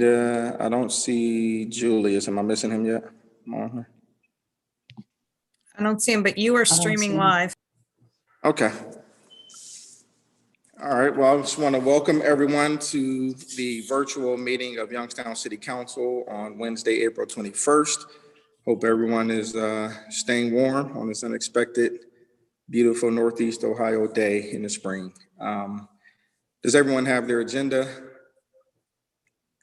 I don't see Julius. Am I missing him yet? I don't see him, but you are streaming live. Okay. All right. Well, I just want to welcome everyone to the virtual meeting of Youngstown City Council on Wednesday, April 21st. Hope everyone is staying warm on this unexpected, beautiful Northeast Ohio day in the spring. Does everyone have their agenda?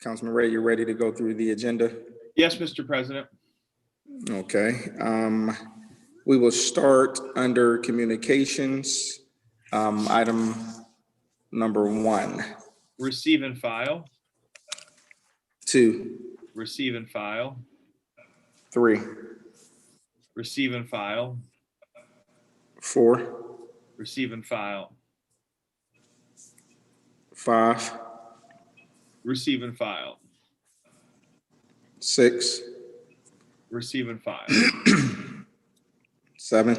Councilman Ray, you're ready to go through the agenda? Yes, Mr. President. Okay. We will start under communications, item number 1. Receive and file. 2. Receive and file. 3. Receive and file. 4. Receive and file. 5. Receive and file. 6. Receive and file. 7.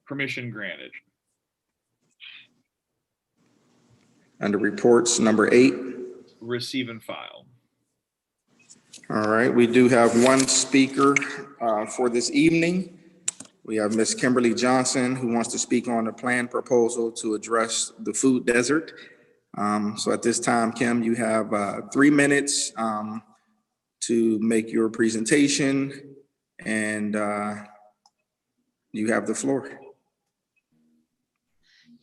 Permission granted. Under reports, number 8. Receive and file. All right, we do have one speaker for this evening. We have Ms. Kimberly Johnson, who wants to speak on a planned proposal to address the food desert. So at this time, Kim, you have 3 minutes to make your presentation, and you have the floor.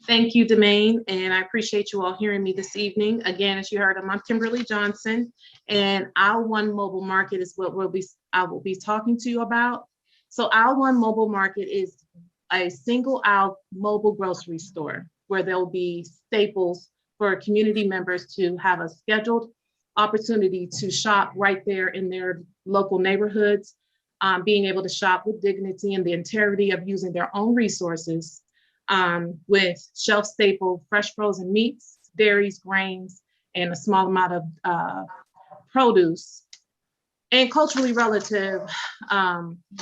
Thank you, Demaine, and I appreciate you all hearing me this evening. Again, as you heard, I'm Kimberly Johnson, and Aisle 1 Mobile Market is what I will be talking to you about. So Aisle 1 Mobile Market is a single aisle mobile grocery store where there'll be staples for community members to have a scheduled opportunity to shop right there in their local neighborhoods, being able to shop with dignity and the integrity of using their own resources, with shelf staple fresh frozen meats, dairies, grains, and a small amount of produce, and culturally relative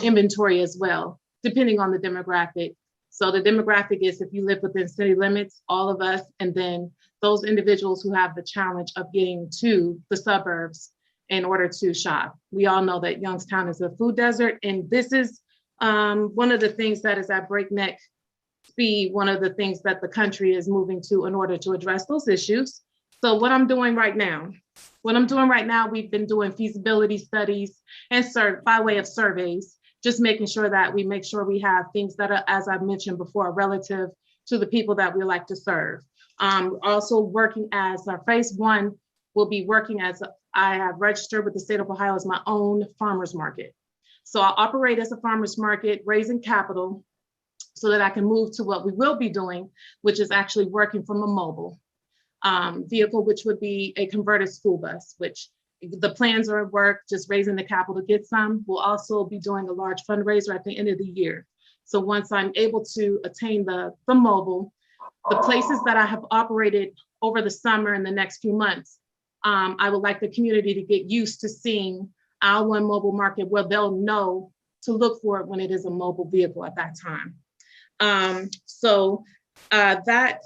inventory as well, depending on the demographic. So the demographic is if you live within city limits, all of us, and then those individuals who have the challenge of getting to the suburbs in order to shop. We all know that Youngstown is a food desert, and this is one of the things that is at breakneck speed, one of the things that the country is moving to in order to address those issues. So what I'm doing right now, we've been doing feasibility studies and by way of surveys, just making sure that we make sure we have things that are, as I've mentioned before, relative to the people that we like to serve. Also working as our phase 1 will be working as I have registered with the state of Ohio as my own farmer's market. So I'll operate as a farmer's market, raising capital so that I can move to what we will be doing, which is actually working from a mobile vehicle, which would be a converted school bus, which the plans are at work, just raising the capital to get some. We'll also be doing a large fundraiser at the end of the year. So once I'm able to attain the mobile, the places that I have operated over the summer and the next few months, I would like the community to get used to seeing Aisle 1 Mobile Market where they'll know to look for it when it is a mobile vehicle at that time. That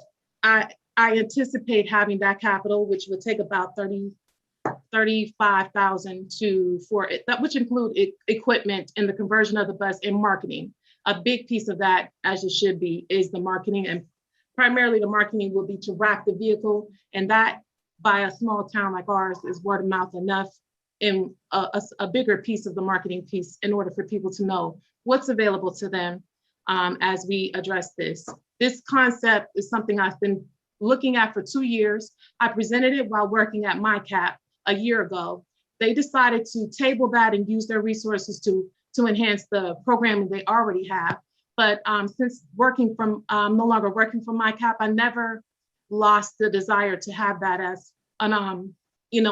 I anticipate having that capital, which would take about $35,000 for it, that which include equipment and the conversion of the bus and marketing. A big piece of that, as it should be, is the marketing, and primarily the marketing will be to wrap the vehicle, and that by a small town like ours is word of mouth enough, and a bigger piece of the marketing piece in order for people to know what's available to them as we address this. This concept is something I've been looking at for 2 years. I presented it while working at MyCap a year ago. They decided to table that and use their resources to enhance the programming they already have. But since working from, no longer working for MyCap, I never lost the desire to have that as an,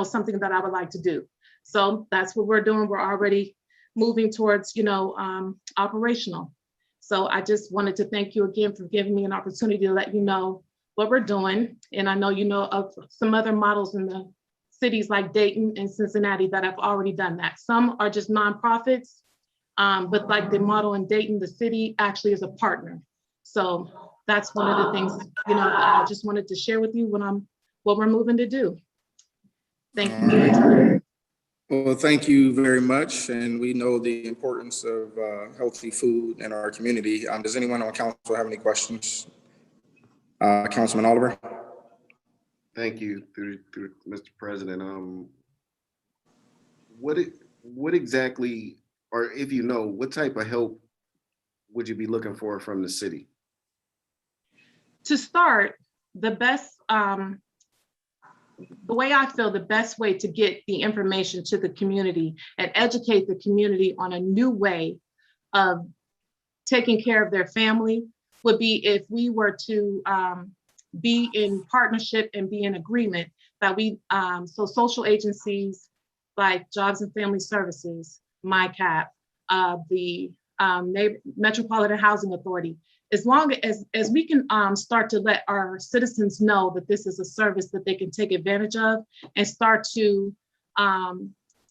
something that I would like to do. So that's what we're doing. We're already moving towards, operational. So I just wanted to thank you again for giving me an opportunity to let you know what we're doing. And I know you know of some other models in the cities like Dayton and Cincinnati that have already done that. Some are just nonprofits, but like the model in Dayton, the city actually is a partner. So that's one of the things, I just wanted to share with you what we're moving to do. Thank All you for your right. time. Well, thank you very much, and we know the importance of healthy food in our community. Does anyone on council have any questions? Councilman Oliver? Thank you, through Mr. President. What exactly, or if you know, what type of help would you be looking for from the city? To start, the way I feel the best way to get the information to the community and educate the community on a new way of taking care of their family would be if we were to be in partnership and be in agreement that so social agencies like Jobs and Family Services, MyCap, the Metropolitan Housing Authority, as long as we can start to let our citizens know that this is a service that they can take advantage of and start to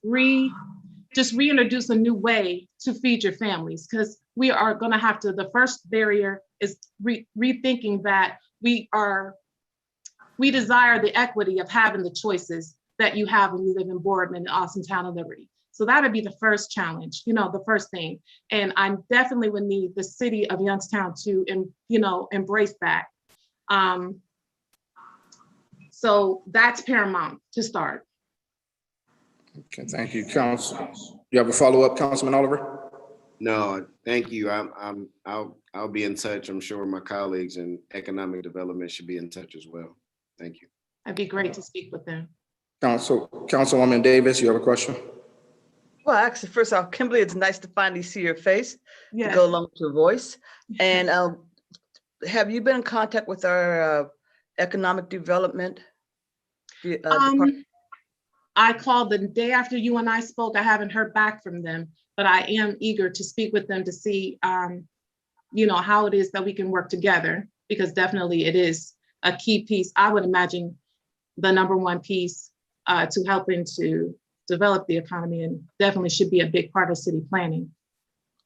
reintroduce a new way to feed your families, because we are going to have to, the first barrier is rethinking that we desire the equity of having the choices that you have when you live in Boardman, the awesome town of Liberty. So that would be the first challenge, the first thing. And I definitely would need the city of Youngstown to, embrace that. So that's paramount to start. Okay, thank you, Council. You have a follow-up, Councilman Oliver? No, thank you. I'll be in touch. I'm sure my colleagues in economic development should be in touch as well. Thank you. It'd be great to speak with them. Councilwoman Davis, you have a question? Well, actually, first off, Kimberly, it's nice to finally see your face Yes. to go along with your voice. And have you been in contact with our economic development department? I called the day after you and I spoke. I haven't heard back from them, but I am eager to speak with them to see, how it is that we can work together, because definitely it is a key piece. I would imagine the number one piece to helping to develop the economy, and definitely should be a big part of city planning.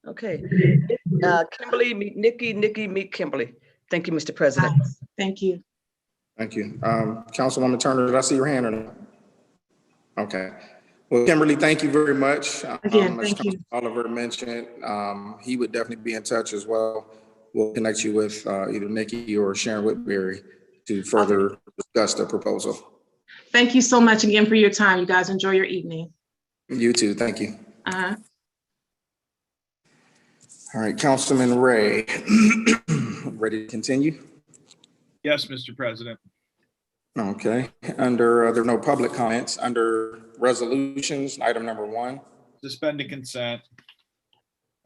Okay. Kimberly, meet Nikki, Nikki, meet Kimberly. Thank you, Mr. President. Nice. Thank you. Thank you. Councilwoman Turner, did I see your hand or not? Okay. Well, Kimberly, thank you very much. Again, As thank you. Councilman Oliver mentioned, he would definitely be in touch as well. We'll connect you with either Nikki or Sharon Whitberry to further discuss the proposal. Thank you so much again for your time. You guys enjoy your evening. You too. Thank you. Uh-huh. All right, Councilman Ray, ready to continue? Yes, Mr. President. Okay. Under there are no public comments. Under resolutions, item number 1. Suspend to consent.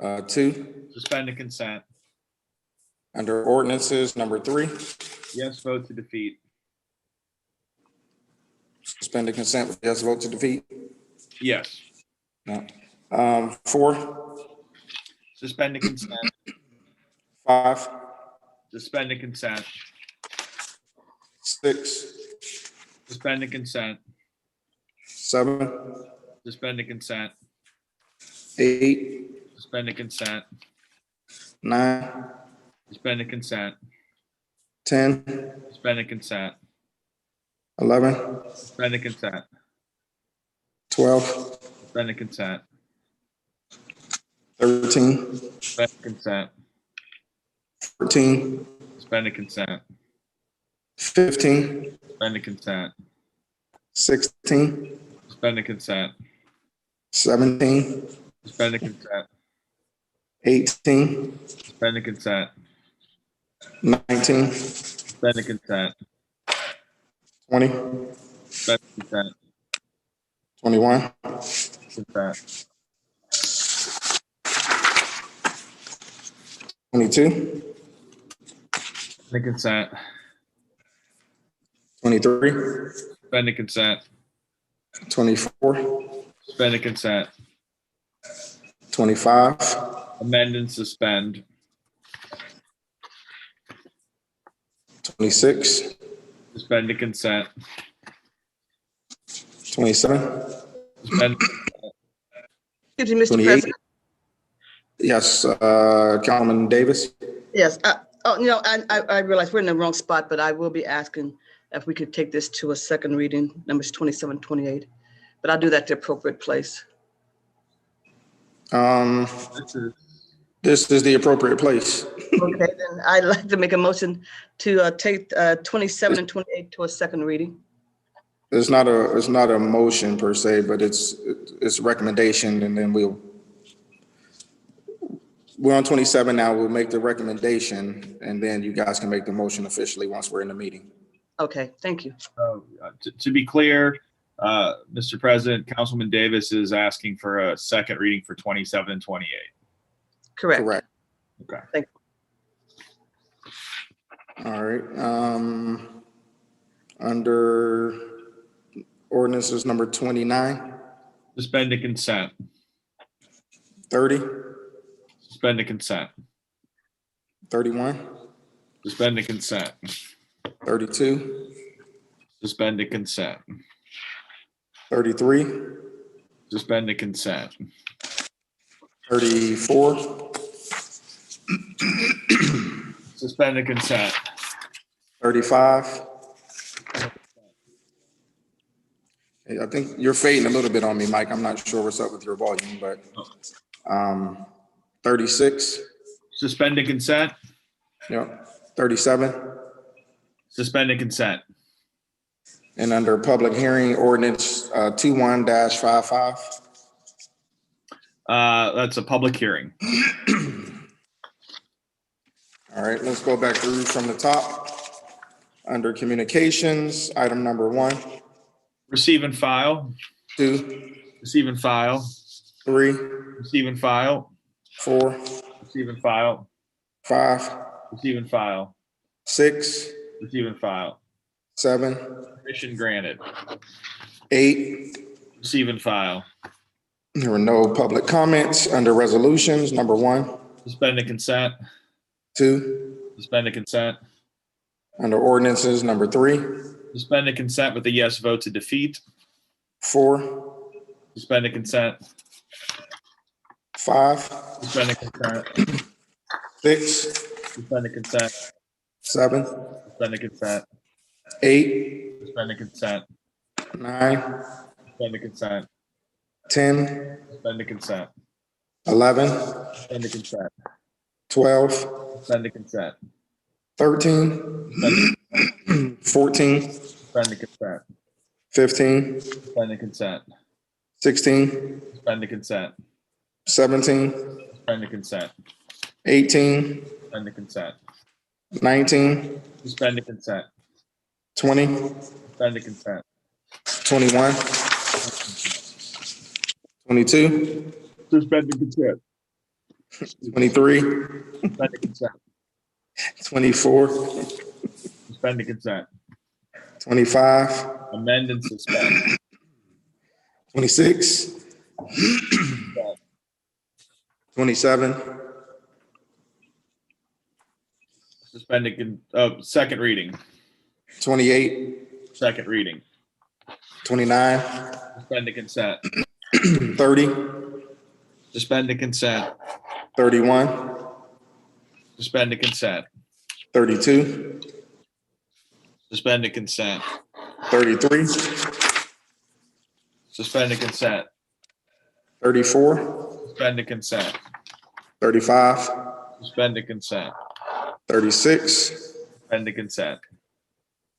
2. Suspend to consent. Under ordinances, number 3. Yes, vote to defeat. Suspend the consent with yes vote to defeat. Yes. No. 4. Suspend to consent. 5. Suspend to consent. 6. Suspend to consent. 7. Suspend to consent. 8. Suspend to consent. 9. Suspend to consent. 10. Suspend to consent. 11. Suspend to consent. 12. Suspend to consent. 13. Suspend to consent. 14. Suspend to consent. 15. Suspend to consent. 16. Suspend to consent. 17. Suspend to consent. 18. Suspend to consent. 19. Suspend to consent. 20. Suspend to consent. 21. Consent. 22. Suspend to consent. 23. Suspend to consent. 24. Suspend to consent. 25. Amend and suspend. 26. Suspend to consent. 27. Suspend. Excuse me, Mr. 28. President. Yes, Councilman Davis. Yes. I realize we're in the wrong spot, but I will be asking if we could take this to a second reading, numbers 27, 28. But I'll do that at the appropriate place. This is the appropriate place. Okay, then I'd like to make a motion to take 27 and 28 to a second reading. It's not a motion per se, but it's a recommendation, and then we're on 27 now. We'll make the recommendation, and then you guys can make the motion officially once we're in the meeting. Okay, thank you. To be clear, Mr. President, Councilman Davis is asking for a second reading for 27 and 28. Correct. Correct. Okay. Thank you. All right. Under ordinances number 29. Suspend the consent. 30. Suspend the consent. 31. Suspend the consent. 32. Suspend the consent. 33. Suspend the consent. 34. Suspend the consent. 35. I think you're fading a little bit on me, Mike. I'm not sure what's up with your volume, but 36. Suspend the consent. Yep. 37. Suspend the consent. And under public hearing, ordinance 21-55. That's a public hearing. All right, let's go back through from the top. Under communications, item number 1. Receive and file. 2. Receive and file. 3. Receive and file. 4. Receive and file. 5. Receive and file. 6. Receive and file. 7. Permission granted. 8. Receive and file. There were no public comments. Under resolutions, number 1. Suspend the consent. 2. Suspend the consent. Under ordinances, number 3. Suspend the consent with a yes vote to defeat. 4. Suspend the consent. 5. Suspend the consent. 6. Suspend the consent. 7. Suspend the consent. 8. Suspend the consent. 9. Suspend the consent. 10. Suspend the consent. 11. Suspend the consent. 12. Suspend the consent. 13. 14. Suspend the consent. 15. Suspend the consent. 16. Suspend the consent. 17. Suspend the consent. 18. Suspend the consent. 19. Suspend the consent. 20. Suspend the consent. 21. 22. Suspend the consent. 23. Suspend the consent. 24. Suspend the consent. 25. Amend and suspend. 26. 27. Suspend the second reading. 28. Second reading. 29. Suspend the consent. 30. Suspend the consent. 31. Suspend the consent. 32. Suspend the consent. 33. Suspend the consent. 34. Suspend the consent. 35. Suspend the consent. 36. Suspend the consent.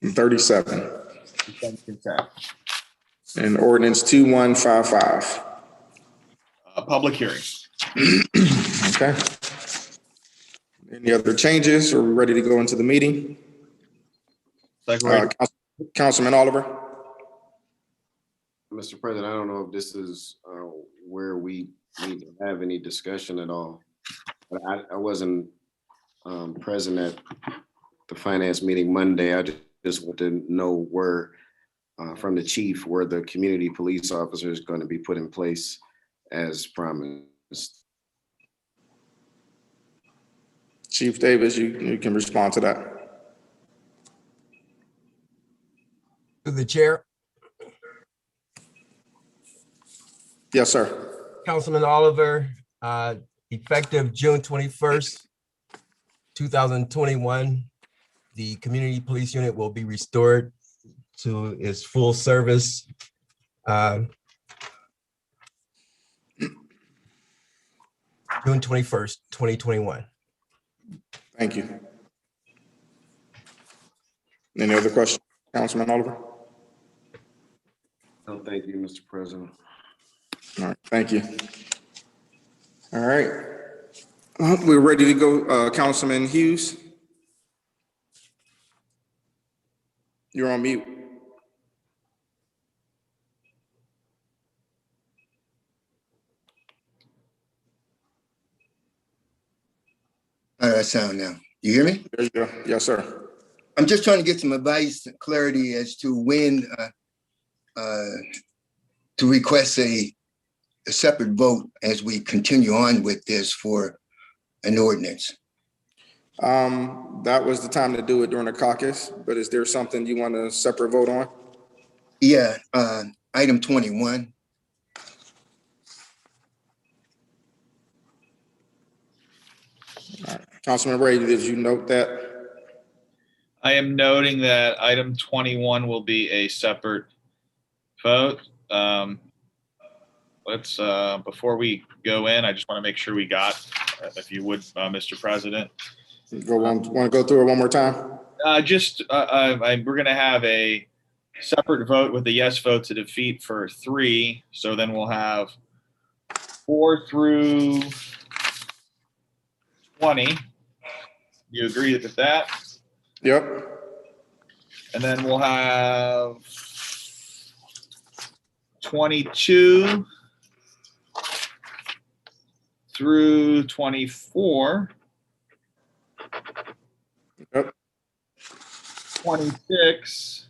And 37. Suspend the consent. And ordinance 2155. Public hearing. Okay. Any other changes? Are we ready to go into the meeting? Councilman Oliver. Mr. President, I don't know if this is where we need to have any discussion at all. But I wasn't present at the finance meeting Monday. I just want to know where, from the chief, where the community police officer is going to be put in place as promised. Chief Davis, you can respond to that. To the chair. Yes, sir. Councilman Oliver, effective June 21st, 2021, the community police unit will be restored to its full service. June 21st, 2021. Thank you. Any other questions, Councilman Oliver? No, thank you, Mr. President. All right, thank you. All right. We're ready to go. Councilman Hughes? You're on mute. How does that sound now? You hear me? There you go. Yes, sir. I'm just trying to get some advice, clarity as to when to request a separate vote as we continue on with this for an ordinance. That was the time to do it during the caucus, but is there something you want a separate vote on? Yeah, item 21. Councilman Ray, did you note that? I am noting that item 21 will be a separate vote. Let's, before we go in, I just want to make sure we got, if you would, Mr. President. Want to go through it one more time? We're going to have a separate vote with a yes vote to defeat for 3. So then we'll have 4 through 20. You agree with that? Yep. And then we'll have 22 through 24. Yep. 26.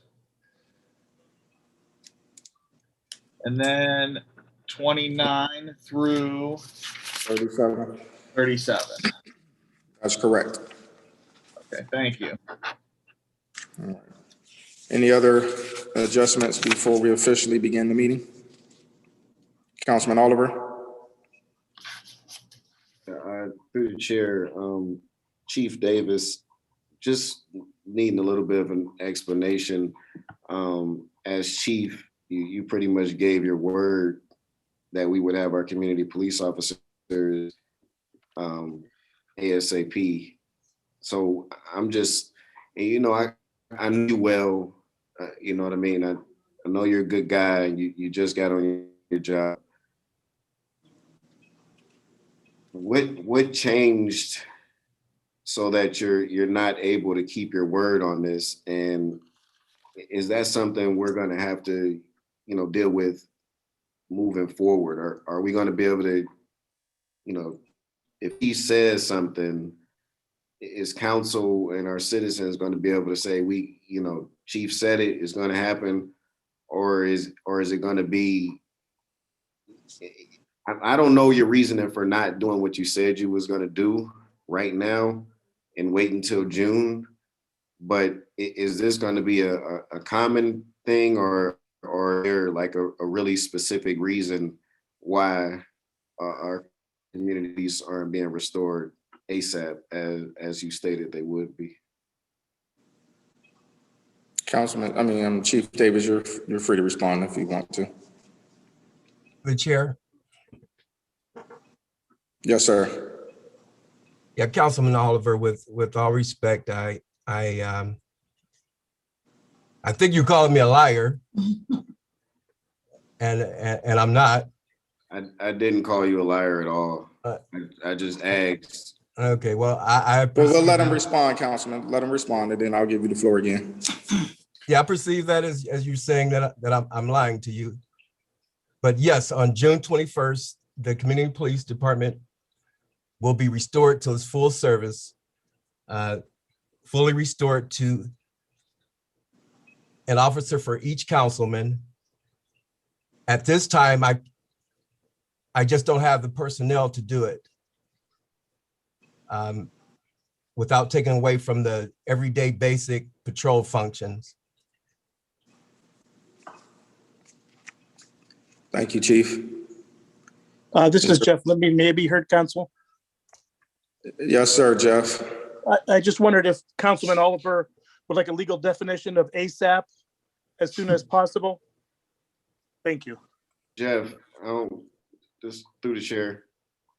And then 29 through 37. 37. That's correct. Okay, thank you. All right. Any other adjustments before we officially begin the meeting? Councilman Oliver? Through the chair, Chief Davis, just needing a little bit of an explanation. As chief, you pretty much gave your word that we would have our community police officers ASAP. So I'm just, I knew you well, you know what I mean? I know you're a good guy and you just got on your job. What changed so that you're not able to keep your word on this? And is that something we're going to have to, deal with moving forward? Or are we going to be able to, if he says something, is council and our citizens going to be able to say, Chief said it's going to happen? Or is it going to be, I don't know your reasoning for not doing what you said you was going to do right now and wait until June. But is this going to be a common thing, or there like a really specific reason why our communities aren't being restored ASAP as you stated they would be? Chief Davis, you're free to respond if you want to. The chair. Yes, sir. Yeah, Councilman Oliver, with all respect, I think you called me a liar, and I'm not. I didn't call you a liar at all. I just asked. Okay, well, Well, we'll let him respond, Councilman. Let him respond, and then I'll give you the floor again. Yeah, I perceive that as you saying that I'm lying to you. But yes, on June 21st, the Community Police Department will be restored to its full service, fully restored to an officer for each councilman. At this time, I just don't have the personnel to do it without taking away from the everyday basic patrol functions. Thank you, Chief. This is Jeff. Let me maybe heard, Council. Yes, sir, Jeff. I just wondered if Councilman Oliver would like a legal definition of ASAP as soon as possible. Thank you. Jeff, just through the chair,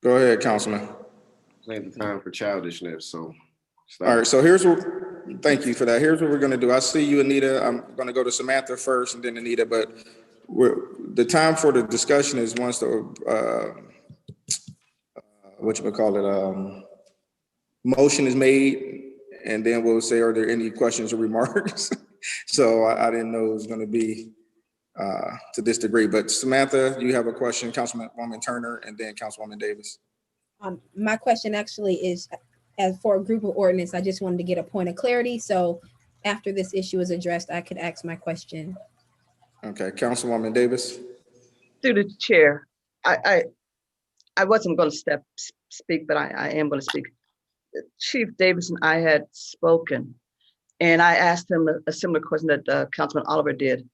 Go ahead, Councilman. ain't the time for childishness, so. stop. All right, so thank you for that. Here's what we're gonna do. I see you, Anita. I'm gonna go to Samantha first and then Anita, but the time for the discussion is once the, motion is made, and then we'll say, are there any questions or remarks? So I didn't know it was gonna be to this degree, but Samantha, you have a question, Councilwoman Turner, and then Councilwoman Davis. My question actually is, as for a group of ordinance, I just wanted to get a point of clarity. So after this issue is addressed, I could ask my question. Okay, Councilwoman Davis. Through the chair, I wasn't going to speak, but I am going to speak. Chief Davis and I had spoken, and I asked him a similar question that Councilman Oliver did.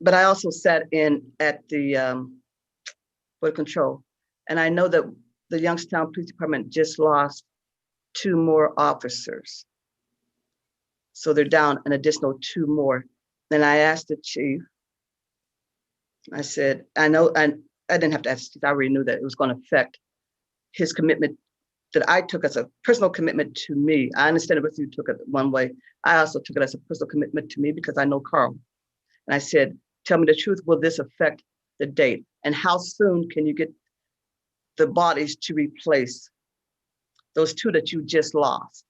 But I also sat in at the Board of Control, and I know that the Youngstown Police Department just lost 2 more officers. So they're down an additional 2 more. Then I asked the chief, I said, I didn't have to ask, I already knew that it was going to affect his commitment that I took as a personal commitment to me. I understand if you took it one way. I also took it as a personal commitment to me because I know Carl. And I said, tell me the truth, will this affect the date? And how soon can you get the bodies to replace those 2 that you just lost?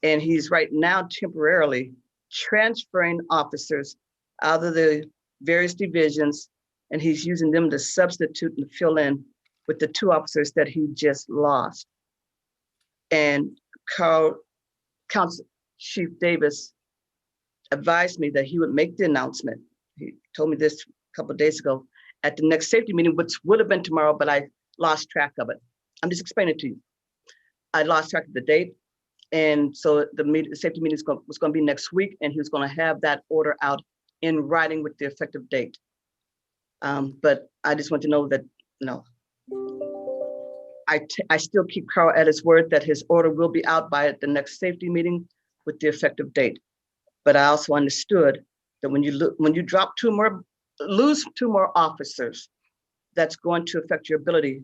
And he's right now temporarily transferring officers out of the various divisions, and he's using them to substitute and fill in with the 2 officers that he just lost. And Council Chief Davis advised me that he would make the announcement. He told me this a couple of days ago at the next safety meeting, which would have been tomorrow, but I lost track of it. I'm just explaining it to you. I lost track of the date. And so the safety meeting was going to be next week, and he was going to have that order out in writing with the effective date. But I just want to know that, I still keep Carl at his word that his order will be out by the next safety meeting with the effective date. But I also understood that when you drop lose 2 more officers, that's going to affect your ability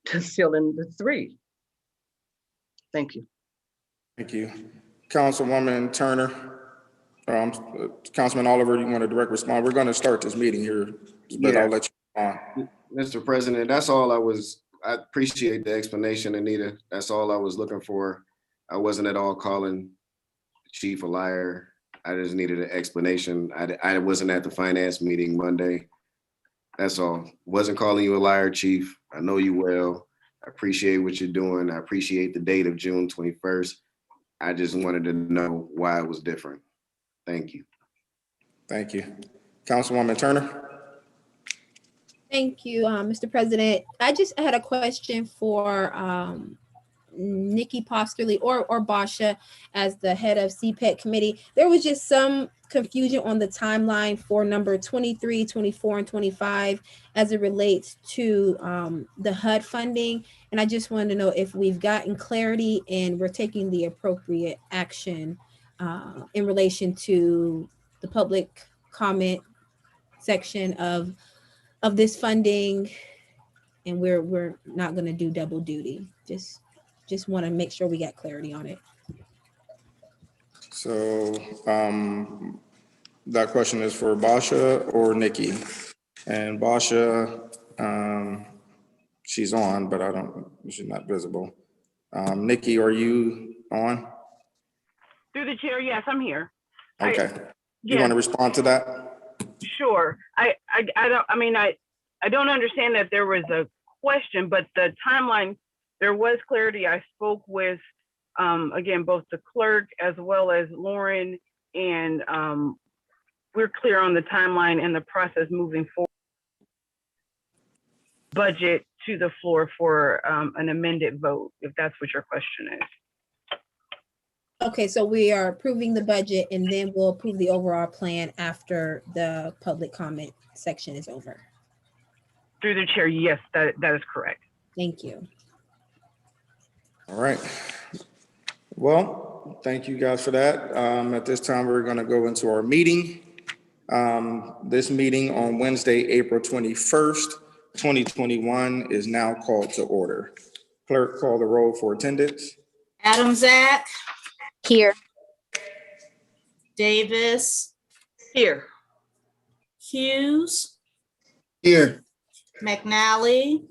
to fill in the 3. Thank you. Thank you. Councilwoman Turner, Councilman Oliver, you want a direct response? We're going to start this meeting here, but I'll let you on. Mr. President, that's all I appreciate the explanation, Anita. That's all I was looking for. I wasn't at all calling the chief a liar. I just needed an explanation. I wasn't at the finance meeting Monday. That's all. Wasn't calling you a liar, chief. I know you well. I appreciate what you're doing. I appreciate the date of June 21st. I just wanted to know why it was different. Thank you. Thank you. Councilwoman Turner. Thank you, Mr. President. I just had a question for Nikki Posterly or Basha as the head of CPEC committee. There was just some confusion on the timeline for number 23, 24, and 25 as it relates to the HUD funding. And I just wanted to know if we've gotten clarity and we're taking the appropriate action in relation to the public comment section of this funding, and we're not going to do double duty. Just want to make sure we got clarity on it. So that question is for Basha or Nikki. And Basha, she's on, but she's not visible. Nikki, are you on? Through the chair, yes, I'm here. Okay. You want to respond to that? Sure. I don't understand that there was a question, but the timeline, there was clarity. I spoke with, again, both the clerk as well as Lauren, and we're clear on the timeline and the process moving forward. Budget to the floor for an amended vote, if that's what your question is. Okay, so we are approving the budget and then we'll approve the overall plan after the public comment section is over. Through the chair, yes, that is correct. Thank you. All right. Well, Thank you guys for that. At this time, we're going to go into our meeting. This meeting on Wednesday, April 21st, 2021 is now called to order. Clerk, call the roll for attendance. Adamzak, Here. Davis, Here. Hughes, Here. McNally,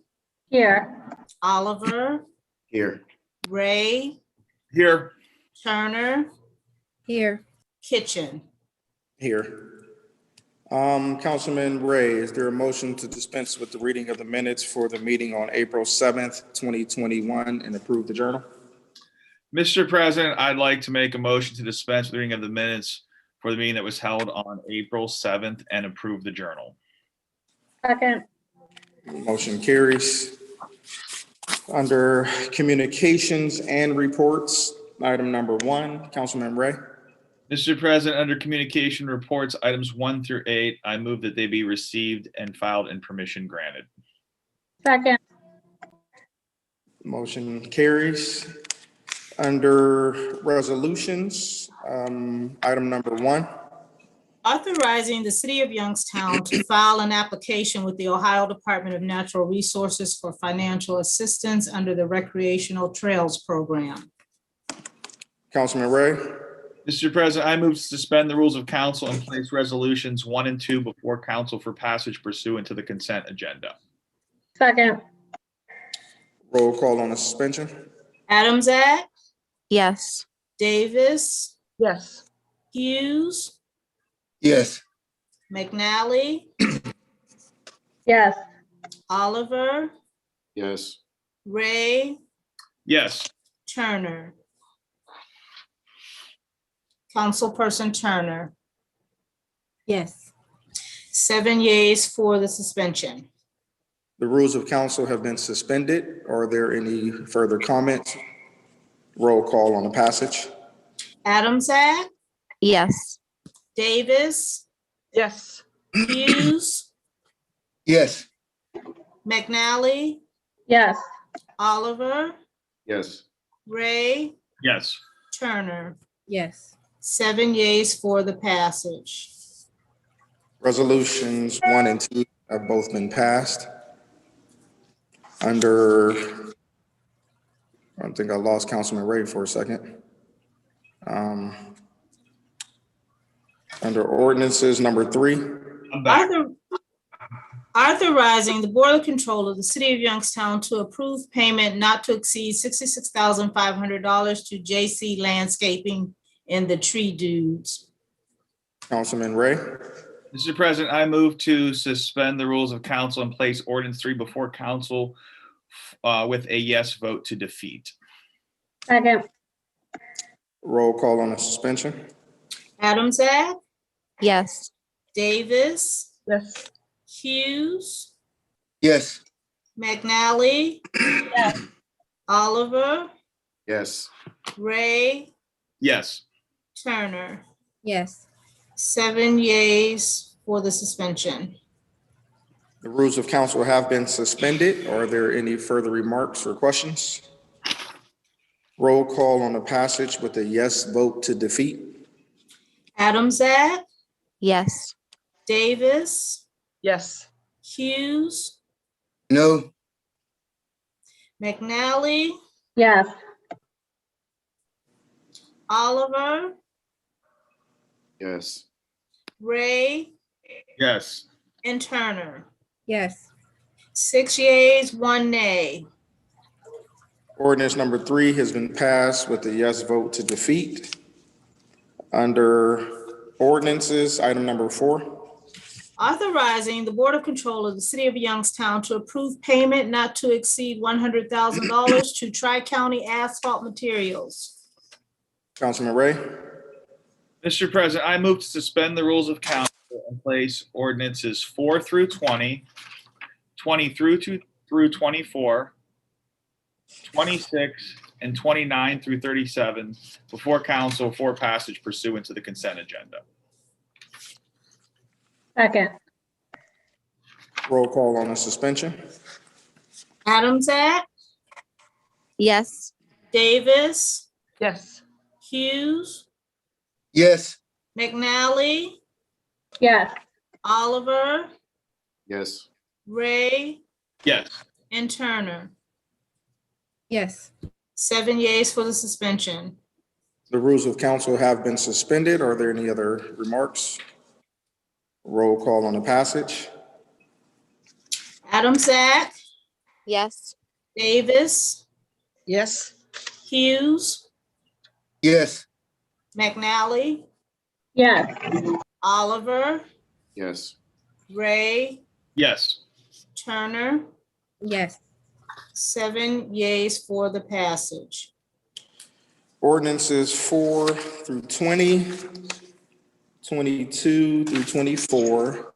Here. Oliver, Here. Ray, Here. Turner, Here. Kitchen. Here. Councilman Ray, is there a motion to dispense with the reading of the minutes for the meeting on April 7th, 2021 and approve the journal? Mr. President, I'd like to make a motion to dispense with the reading of the minutes for the meeting that was held on April 7th and approve the journal. Second. Motion carries. Under communications and reports, item number 1, Councilman Ray. Mr. President, under communication reports, items 1 through 8, I move that they be received and filed and permission granted. Second. Motion carries. Under resolutions, item number 1. Authorizing the city of Youngstown to file an application with the Ohio Department of Natural Resources for financial assistance under the Recreational Trails Program. Councilman Ray. Mr. President, I move to suspend the rules of council and place resolutions 1 and 2 before council for passage pursuant to the consent agenda. Second. Roll call on the suspension. Adamzak, Yes. Davis, Yes. Hughes, Yes. McNally, Yes. Oliver, Yes. Ray, Yes. Turner. Councilperson Turner, Yes. 7 yeas for the suspension. The rules of council have been suspended. Are there any further comments? Roll call on the passage. Adamzak, Yes. Davis, Yes. Hughes, Yes. McNally, Yes. Oliver, Yes. Ray, Yes. Turner. Yes. 7 yeas for the passage. Resolutions 1 and 2 have both been passed. Under, I think I lost Councilman Ray for a second. Under ordinances number 3. I'm back. Authorizing the Board of Control of the City of Youngstown to approve payment not to exceed $66,500 to JC Landscaping and the Tree Dudes. Councilman Ray. Mr. President, I move to suspend the rules of council and place ordinance 3 before council with a yes vote to defeat. Second. Roll call on the suspension. Adamzak, Yes. Davis, Yes. Hughes, Yes. McNally, Oliver, Yes. Ray, Yes. Turner. Yes. 7 yeas for the suspension. The rules of council have been suspended. Are there any further remarks or questions? Roll call on the passage with a yes vote to defeat. Adamzak, Yes. Davis, Yes. Hughes, No. McNally, Yes. Oliver, Yes. Ray, Yes. and Turner. Yes. 6 yeas, 1 nay. Ordinance number 3 has been passed with a yes vote to defeat. Under ordinances, item number 4. Authorizing the Board of Control of the City of Youngstown to approve payment not to exceed $100,000 to Tri-County Asphalt Materials. Councilman Ray. Mr. President, I move to suspend the rules of council and place ordinances 4 through 20, 20 through 24, 26, and 29 through 37 before council for passage pursuant to the consent agenda. Second. Roll call on the suspension. Adamzak, Yes. Davis, Yes. Hughes, Yes. McNally, Yes. Oliver, Yes. Ray, Yes. and Turner. Yes. 7 yeas for the suspension. The rules of council have been suspended. Are there any other remarks? Roll call on the passage. Adam Zach, Yes. Davis, Yes. Hughes, Yes. McNally, Yes. Oliver, Yes. Ray, Yes. Turner. Yes. 7 yeas for the passage. Ordinances 4 through 20, 22 through 24,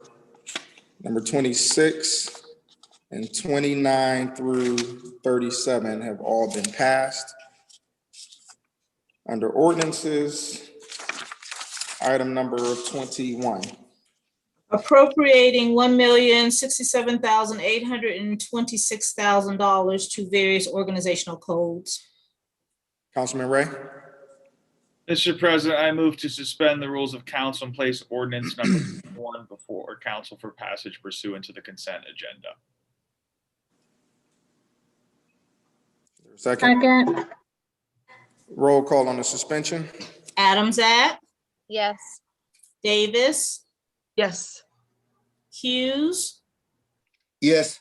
number 26, and 29 through 37 have all been passed. Under ordinances, item number 21. Appropriating $1,067,826,000 to various organizational codes. Councilman Ray? Mr. President, I move to suspend the rules of council and place ordinance number 1 before council for passage pursuant to the consent agenda. Second. Second. Roll call on the suspension. Adam Zach, Yes. Davis, Yes. Hughes, Yes.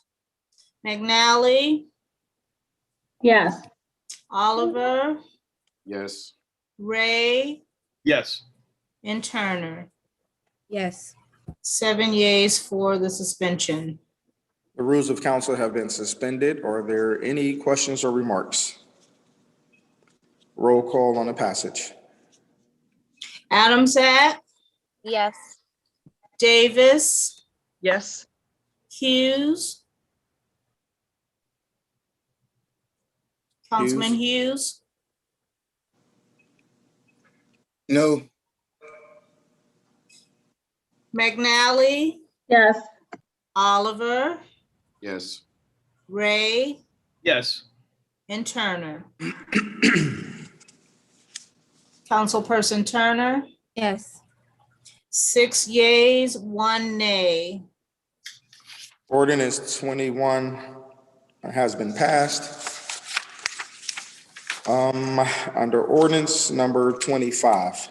McNally, Yes. Oliver, Yes. Ray, Yes. and Turner. Yes. 7 yeas for the suspension. The rules of council have been suspended. Are there any questions or remarks? Roll call on the passage. Adam Zach, Yes. Davis, Yes. Hughes, Councilman Hughes, No. McNally, Yes. Oliver, Yes. Ray, Yes. and Turner. Councilperson Turner, Yes. 6 yeas, 1 nay. Ordinance 21 has been passed. Under ordinance number 25.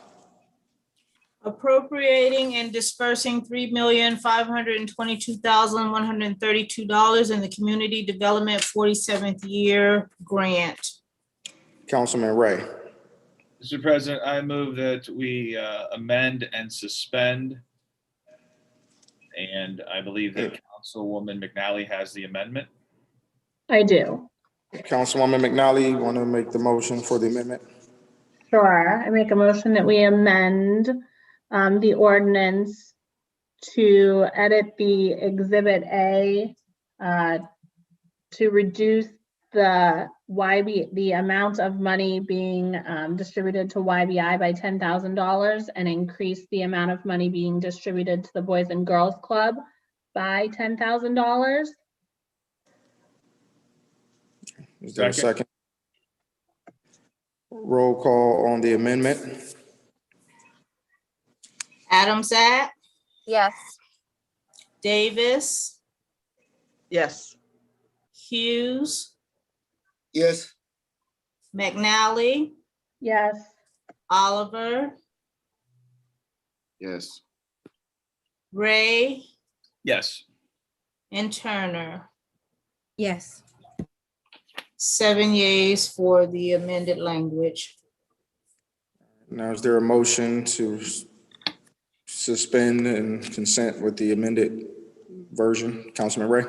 Appropriating and dispersing $3,522,132 in the Community Development 47th Year Grant. Councilman Ray. Mr. President, I move that we amend and suspend. And I believe that Councilwoman McNally has the amendment. I do. Councilwoman McNally, you want to make the motion for the amendment? Sure. I make a motion that we amend the ordinance to edit the Exhibit A to reduce the amount of money being distributed to YBI by $10,000 and increase the amount of money being distributed to the Boys and Girls Club by $10,000. Is there a second? Roll call on the amendment. Adam Zach, Yes. Davis, Yes. Hughes, Yes. McNally, Yes. Oliver, Yes. Ray, Yes. and Turner. Yes. 7 yeas for the amended language. Now, is there a motion to suspend and consent with the amended version? Councilman Ray?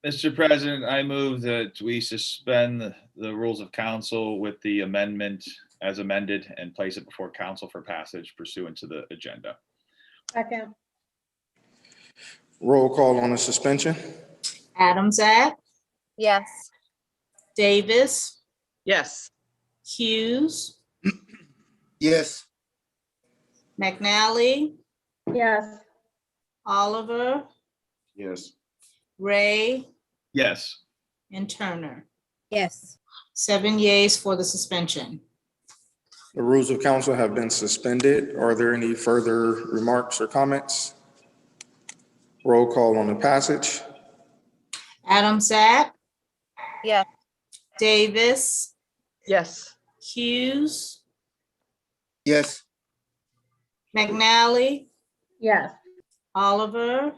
Mr. President, I move that we suspend the rules of council with the amendment as amended and place it before council for passage pursuant to the agenda. Second. Roll call on the suspension. Adam Zach, Yes. Davis, Yes. Hughes, Yes. McNally, Yes. Oliver, Yes. Ray, Yes. and Turner. Yes. 7 yeas for the suspension. The rules of council have been suspended. Are there any further remarks or comments? Roll call on the passage. Adam Sapp, Yes. Davis, Yes. Hughes, Yes. McNally, Yes. Oliver,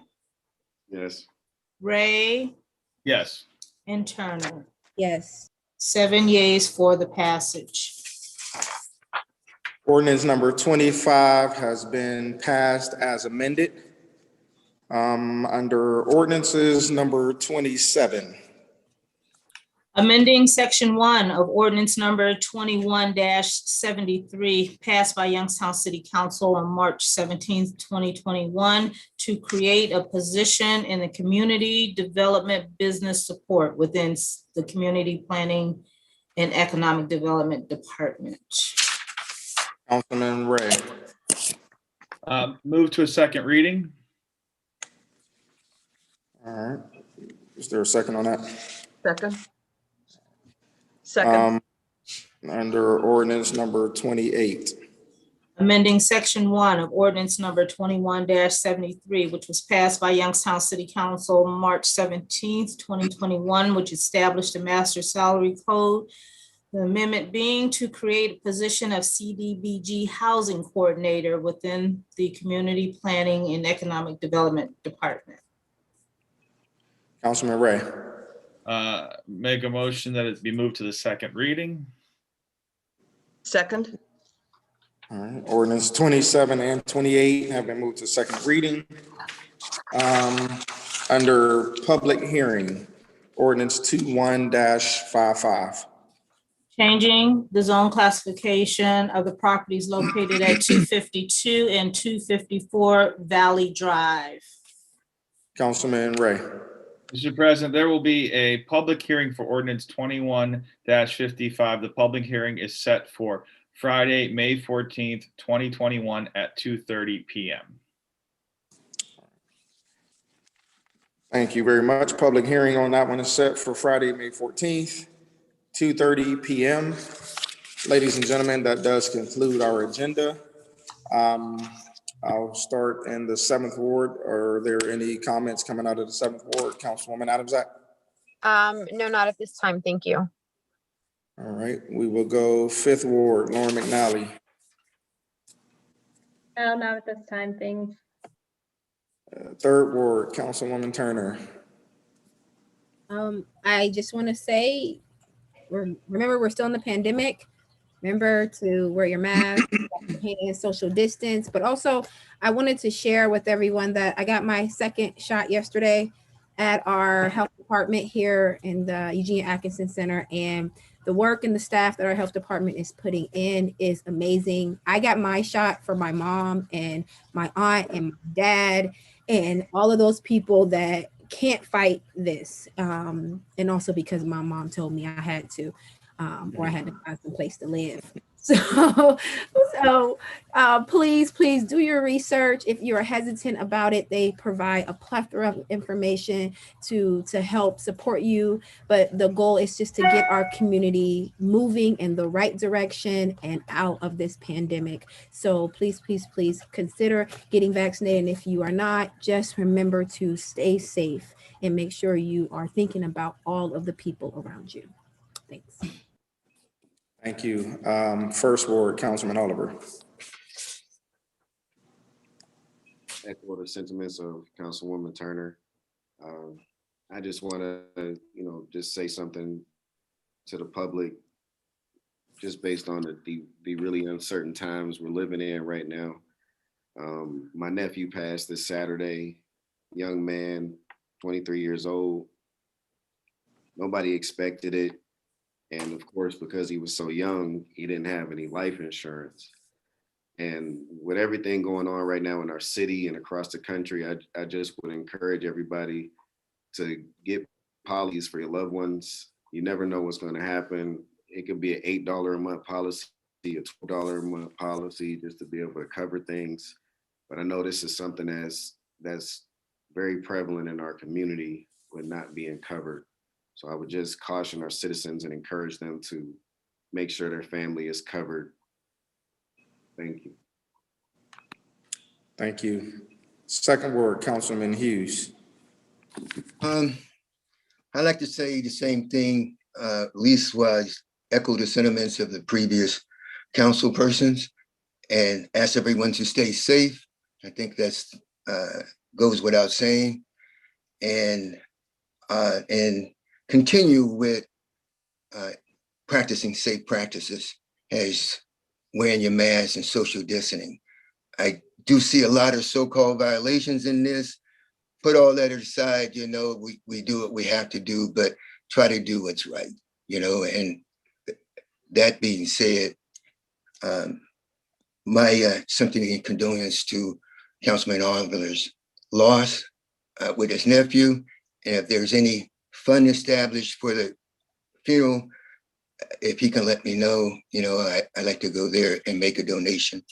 Yes. Ray, Yes. and Turner. Yes. 7 yeas for the passage. Ordinance number 25 has been passed as amended. Under ordinances number 27. Amending section 1 of ordinance number 21-73 passed by Youngstown City Council on March 17th, 2021 to create a position in the Community Development Business Support within the Community Planning and Economic Development Department. Councilman Ray. Move to a second reading. All right. Is there a second on that? Second. Second. Under ordinance number 28. Amending section 1 of ordinance number 21-73, which was passed by Youngstown City Council March 17th, 2021, which established a master salary code. The amendment being to create a position of CDBG housing coordinator within the Community Planning and Economic Development Department. Councilman Ray. Make a motion that it be moved to the second reading. Second. All right. Ordinance 27 and 28 have been moved to second reading. Under public hearing, ordinance 21-55. Changing the zone classification of the properties located at 252 and 254 Valley Drive. Councilman Ray. Mr. President, there will be a public hearing for ordinance 21-55. The public hearing is set for Friday, May 14th, 2021 at 2:30 p.m. Thank you very much. Public hearing on that one is set for Friday, May 14th, 2:30 p.m. Ladies and gentlemen, that does conclude our agenda. I'll start in the 7th Ward. Are there any comments coming out of the 7th Ward? Councilwoman Adams-Ack? No, not at this time. Thank you. All right, we will go 5th Ward, Lauren McNally. No, not at this time. Thanks. 3rd Ward, Councilwoman Turner. I just want to say, remember, we're still in the pandemic. Remember to wear your mask, and social distance. But also, I wanted to share with everyone that I got my second shot yesterday at our health department here in the Eugene Atkinson Center. And the work and the staff that our health department is putting in is amazing. I got my shot for my mom and my aunt and my dad and all of those people that can't fight this. And also because my mom told me I had to, or I had to find some place to live. So please do your research. If you're hesitant about it, they provide a plethora of information to help support you. But the goal is just to get our community moving in the right direction and out of this pandemic. So please consider getting vaccinated. And if you are not, just remember to stay safe and make sure you are thinking about all of the people around you. Thanks. Thank you. 1st Ward, Councilman Oliver. Echo the sentiments of Councilwoman Turner. I just want to, just say something to the public, just based on the really uncertain times we're living in right now. My nephew passed this Saturday, young man, 23 years old. Nobody expected it. And of course, because he was so young, he didn't have any life insurance. And with everything going on right now in our city and across the country, I just would encourage everybody to get policies for your loved ones. You never know what's going to happen. It could be an $8 a month policy, a $12 a month policy, just to be able to cover things. But I know this is something that's very prevalent in our community with not being covered. So I would just caution our citizens and encourage them to make sure their family is covered Thank you. Thank you. Second word, Councilman Hughes. I'd like to say the same thing, least-wise, echo the sentiments of the previous council persons and ask everyone to stay safe. I think that's goes without saying. And continue with practicing safe practices as wearing your mask and social distancing. I do see a lot of so-called violations in this. Put all that aside, you know, we do what we have to do, but try to do what's right, you know. And that being said, my sympathy and condolence to Councilman Oliver's loss with his nephew. And if there's any fund established for the funeral, if he can let me know, you know, I'd like to go there and make a donation,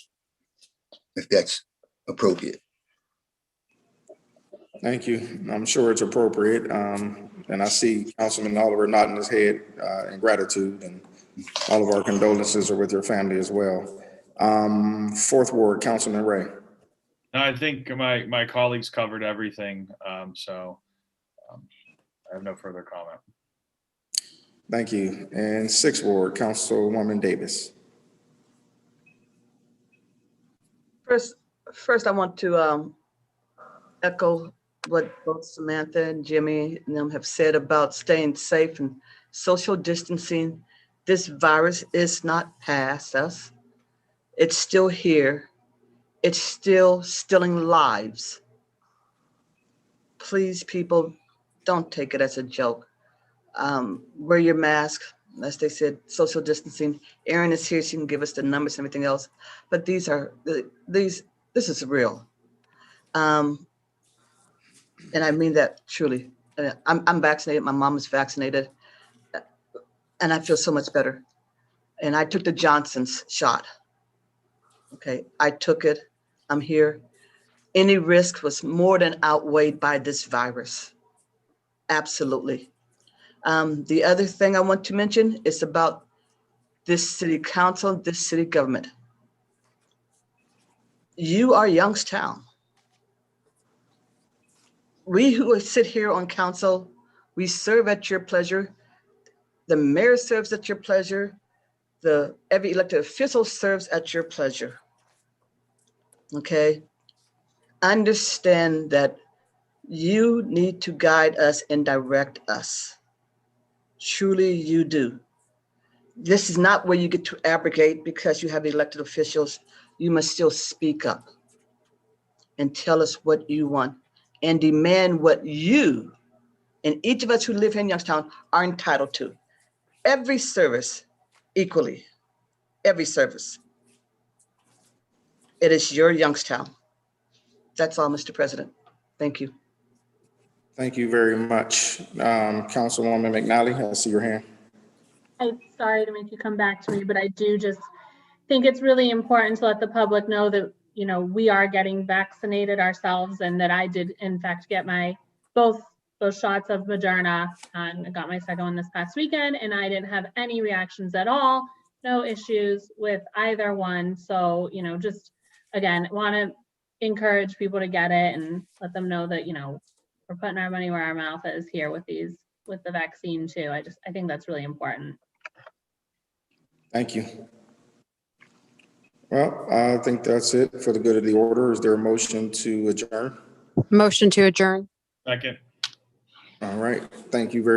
if that's appropriate. Thank you. I'm sure it's appropriate. And I see Councilman Oliver nodding his head in gratitude, and all of our condolences are with your family as well. Fourth ward, Councilman Ray. No, I think my colleagues covered everything, so I have no further comment. Thank you. And sixth ward, Councilwoman Davis. First, I want to echo what both Samantha and Jimmy and them have said about staying safe and social distancing. This virus is not past us. It's still here. It's still stealing lives. Please, people, don't take it as a joke. Wear your mask, as they said, social distancing. Erin is here, she can give us the numbers and everything else. But this is real. And I mean that truly. I'm vaccinated, my mom is vaccinated, and I feel so much better. And I took the Johnson's shot. Okay, I took it, I'm here. Any risk was more than outweighed by this virus. Absolutely. The other thing I want to mention is about this city council, this city government. You are Youngstown. We who sit here on council, we serve at your pleasure. The mayor serves at your pleasure. Every elected official serves at your pleasure. Okay? Understand that you need to guide us and direct us. Truly, you do. This is not where you get to abrogate because you have elected officials. You must still speak up and tell us what you want and demand what you and each of us who live here in Youngstown are entitled to. Every service equally, every service. It is your Youngstown. That's all, Mr. President. Thank you. Thank you very much. Councilwoman McNally, I see your hand. I'm sorry to make you come back to me, but I do just think it's really important to let the public know that, you know, we are getting vaccinated ourselves, and that I did in fact get both those shots of Moderna, and I got my second one this past weekend, and I didn't have any reactions at all, no issues with either one. So, you know, just again, want to encourage people to get it and let them know that, you know, we're putting our money where our mouth is here with the vaccine too. I think that's really important. Thank you. Well, I think that's it for the good of the order. Is there a motion to adjourn? Motion to adjourn. Second. All right. Thank you very